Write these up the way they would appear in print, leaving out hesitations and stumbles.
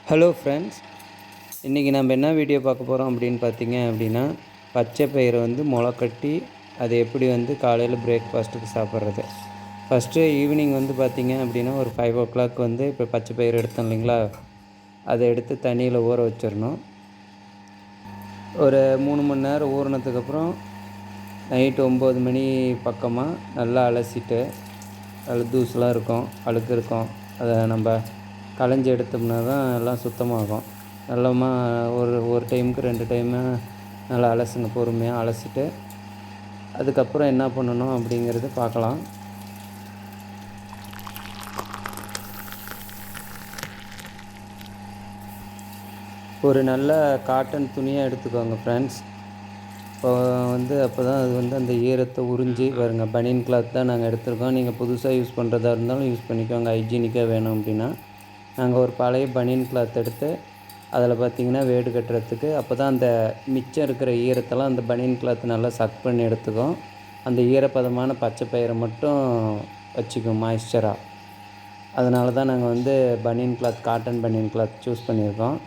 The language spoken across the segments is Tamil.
ஹலோ ஃப்ரெண்ட்ஸ், இன்றைக்கி நம்ம என்ன வீடியோ பார்க்க போகிறோம் அப்படின்னு பார்த்தீங்க அப்படின்னா, பச்சை பயிரை வந்து முளைக்கட்டி அதை எப்படி வந்து காலையில் பிரேக்ஃபாஸ்ட்டுக்கு சாப்பிட்றது. ஃபஸ்ட்டு ஈவினிங் வந்து பார்த்திங்க அப்படின்னா ஒரு 5 o'clock வந்து இப்போ பச்சை பயிர் எடுத்தோம் இல்லைங்களா, அதை எடுத்து தண்ணியில் ஊற வச்சிடணும். ஒரு 3 மணி நேரம் ஊறினதுக்கப்புறம் நைட்டு 9 மணி பக்கமாக நல்லா அலசிட்டு, அதில் தூசுலாம் இருக்கும், அழுக்கு இருக்கும், அதை நம்ம களைஞ்சி எடுத்தோம்னா தான் எல்லாம் சுத்தமாகும். நல்லமா ஒரு டைமுக்கு 2 டைமு நல்லா அலசுங்க, பொறுமையாக அலசிட்டு அதுக்கப்புறம் என்ன பண்ணணும் அப்படிங்கிறது பார்க்கலாம். ஒரு நல்ல காட்டன் துணியாக எடுத்துக்கோங்க ஃப்ரெண்ட்ஸ். இப்போ வந்து அப்போ தான் அது வந்து அந்த ஈரத்தை உறிஞ்சி வருங்க. பனியன் கிளாத் தான் நாங்கள் எடுத்திருக்கோம். நீங்கள் புதுசாக யூஸ் பண்ணுறதா இருந்தாலும் யூஸ் பண்ணிக்கோங்க. ஹைஜீனிக்காக வேணும் அப்படின்னா நாங்கள் ஒரு பழைய பனியன் கிளாத் எடுத்து அதில் பார்த்திங்கன்னா வேடு கட்டுறதுக்கு அப்போ தான் அந்த மிச்சம் இருக்கிற ஈரத்தெல்லாம் அந்த பனியன் கிளாத் நல்லா சக் பண்ணி எடுத்துக்கும். அந்த ஈரப்பதமான பச்சை பயிரை மட்டும் வச்சுக்கும் மாய்ஸ்சராக. அதனால தான் நாங்கள் வந்து பனியன் கிளாத், காட்டன் பனியன் கிளாத் சூஸ் பண்ணியிருக்கோம்.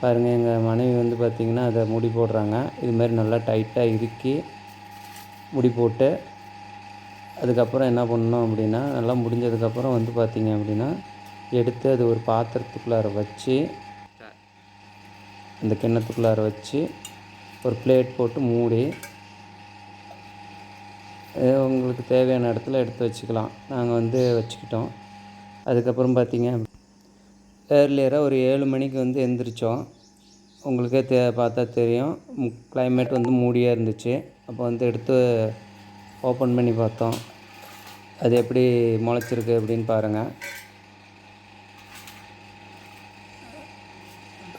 பாருங்கள், எங்கள் மனைவி வந்து பார்த்திங்கன்னா அதை முடி போடுறாங்க. இதுமாரி நல்லா டைட்டாக இறுக்கி முடி போட்டு அதுக்கப்புறம் என்ன பண்ணணும் அப்படின்னா, நல்லா முடிஞ்சதுக்கப்புறம் வந்து பார்த்திங்க அப்படின்னா எடுத்து அது ஒரு பாத்திரத்துக்குள்ளார வச்சு, அந்த கிண்ணத்துக்குள்ளார வச்சு ஒரு பிளேட் போட்டு மூடி உங்களுக்கு தேவையான இடத்துல எடுத்து வச்சுக்கலாம். நாங்கள் வந்து வச்சுக்கிட்டோம். அதுக்கப்புறம் பார்த்திங்க ஏர்லியராக ஒரு 7 மணிக்கு வந்து எந்திரிச்சோம். உங்களுக்கே பார்த்தா தெரியும், கிளைமேட் வந்து மூடியாக இருந்துச்சு. அப்போ வந்து எடுத்து ஓப்பன் பண்ணி பார்த்தோம். அது எப்படி முளைச்சிருக்கு அப்படின்னு பாருங்கள்.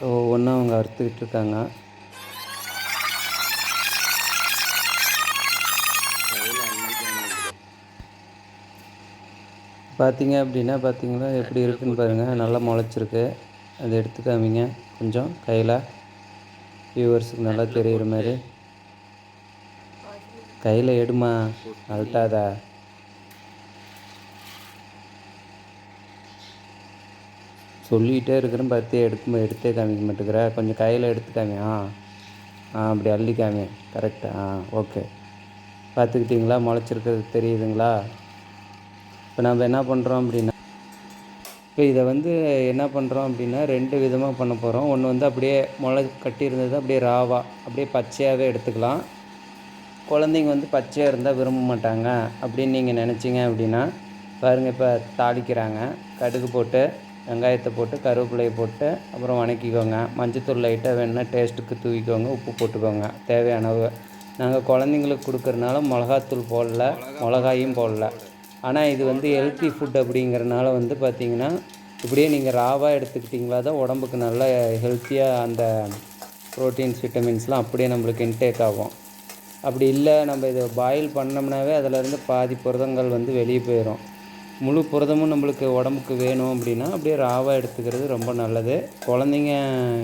ஒவ்வொன்றா அவங்க அறுத்துக்கிட்டு இருக்காங்க. பார்த்தீங்க அப்படின்னா பார்த்தீங்களா எப்படி இருக்குதுன்னு பாருங்கள். நல்லா முளைச்சிருக்கு. அதை எடுத்து காமிங்க கொஞ்சம் கையில், வியூவர்ஸுக்கு நல்லா தெரிகிற மாதிரி. கையில் எடுமா, அழட்டாத. சொல்லிகிட்டே இருக்கிறேன், பார்த்தியே எடுத்தே காமிக்க மாட்டேங்கிற. கொஞ்சம் கையில் எடுத்து காமி. அப்படி அள்ளி காமி. கரெக்டா? ஓகே. பார்த்துக்கிட்டிங்களா? முளைச்சிருக்கிறது தெரியுதுங்களா? இப்போ நம்ம என்ன பண்ணுறோம் அப்படின்னா, இப்போ இதை வந்து என்ன பண்ணுறோம் அப்படின்னா 2 விதமாக பண்ண போகிறோம். ஒன்று வந்து அப்படியே முளை கட்டியிருந்தது அப்படியே ராவாக அப்படியே பச்சையாகவே எடுத்துக்கலாம். குழந்தைங்க வந்து பச்சையாக இருந்தால் விரும்ப மாட்டாங்க அப்படின்னு நீங்கள் நினச்சிங்க அப்படின்னா பாருங்கள், இப்போ தாளிக்கிறாங்க. கடுகு போட்டு, வெங்காயத்தை போட்டு, கருவேப்பிலையை போட்டு அப்புறம் வணக்கிக்கோங்க. மஞ்சத்தூள் லைட்டாக வேணுன்னா டேஸ்ட்டுக்கு தூவிக்கோங்க. உப்பு போட்டுக்கோங்க தேவையான அளவு. நாங்கள் குழந்தைங்களுக்கு கொடுக்குறதுனால மிளகாத்தூள் போடல, மிளகாயும் போடல. ஆனால் இது வந்து ஹெல்த்தி ஃபுட் அப்படிங்கிறனால வந்து பார்த்திங்கன்னா இப்படியே நீங்கள் ராவாக எடுத்துக்கிட்டிங்களா தான் உடம்புக்கு நல்லா ஹெல்த்தியாக அந்த ப்ரோட்டீன்ஸ், விட்டமின்ஸ்லாம் அப்படியே நம்மளுக்கு இன்டேக் ஆகும். அப்படி இல்லை, நம்ம இதை பாயில் பண்ணோம்னாவே அதிலேருந்து பாதி புரதங்கள் வந்து வெளியே போயிடும். முழு புரதமும் நம்மளுக்கு உடம்புக்கு வேணும் அப்படின்னா அப்படியே ராவாக எடுத்துக்கிறது ரொம்ப நல்லது. குழந்தைங்க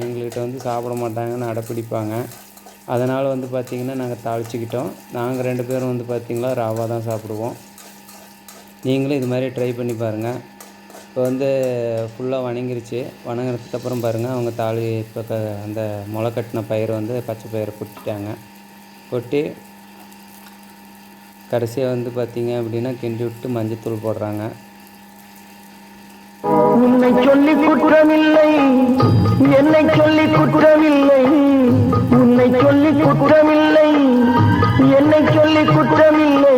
எங்கள்கிட்ட வந்து சாப்பிட மாட்டாங்கன்னு அடப்பிடிப்பாங்க. அதனால் வந்து பார்த்திங்கன்னா நாங்கள் தாளிச்சிக்கிட்டோம். நாங்கள் 2 பேரும் வந்து பார்த்திங்களா ராவாக தான் சாப்பிடுவோம். நீங்களும் இது மாதிரி ட்ரை பண்ணி பாருங்கள். இப்போ வந்து ஃபுல்லாக வணங்கிருச்சு. வணங்கினதுக்கப்புறம் பாருங்கள், அவங்க இப்போ அந்த முளை கட்டின பயிரை வந்து பச்சை பயிரை கொட்டிட்டாங்க. கொட்டி கடைசியாக வந்து பார்த்திங்க அப்படின்னா கிண்டி விட்டு மஞ்சத்தூள் போடுறாங்க. உன்னை சொல்லி குற்றமில்லை, என்னை சொல்லி குற்றமில்லை, உன்னை சொல்லி குற்றமில்லை, என்னை சொல்லி குற்றமில்லை,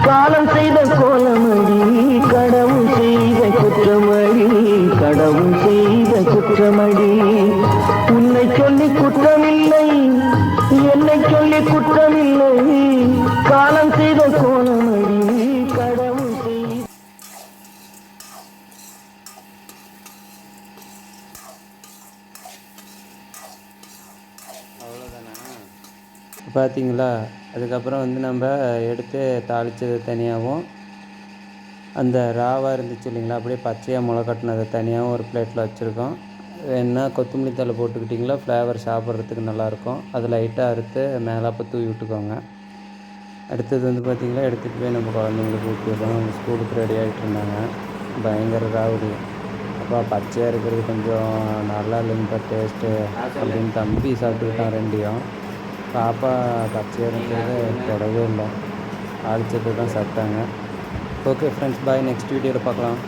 காலம் செய்த கோலமடி, கடவுள் செய்த குற்றமடி, கடவுள் செய்த குற்றமடி. உன்னை சொல்லி குற்றமில்லை, என்னை சொல்லி குற்றமில்லை, காலம் செய்த கோலமடி, கடவுள் செய்த. அவ்வளோதானா? பார்த்தீங்களா? அதுக்கப்புறம் வந்து நம்ம எடுத்து தாளித்தது தனியாகவும், அந்த ராவாக இருந்துச்சு இல்லைங்களா அப்படியே பச்சையாக முளை கட்டினதை தனியாகவும் ஒரு பிளேட்டில் வச்சுருக்கோம். வேணுன்னா கொத்தமல்லி தழை போட்டுக்கிட்டிங்களா ஃப்ளேவர் சாப்பிட்றதுக்கு நல்லாயிருக்கும். அது லைட்டாக அறுத்து மேலாப்ப தூவி விட்டுக்கோங்க. அடுத்தது வந்து பார்த்திங்களா எடுத்துகிட்டு போய் நம்ம குழந்தைங்களுக்கு ஊட்டி விடுறோம். அவங்க ஸ்கூலுக்கு ரெடி ஆகிட்டு இருந்தாங்க. பயங்கர ராவடி. அப்பா பச்சையாக இருக்கிறது கொஞ்சம் நல்லா இல்லைங்கப்பா டேஸ்ட்டு அப்படின்னு தம்பி சாப்பிட்டுக்கிட்டான் ரெண்டையும். பாப்பா பச்சையாக இருக்கிறத தொடவே இல்லை, தாளிச்சது தான் சாப்பிட்டாங்க. ஓகே ஃப்ரெண்ட்ஸ், பாய். நெக்ஸ்ட் வீடியோவில் பார்க்கலாம்.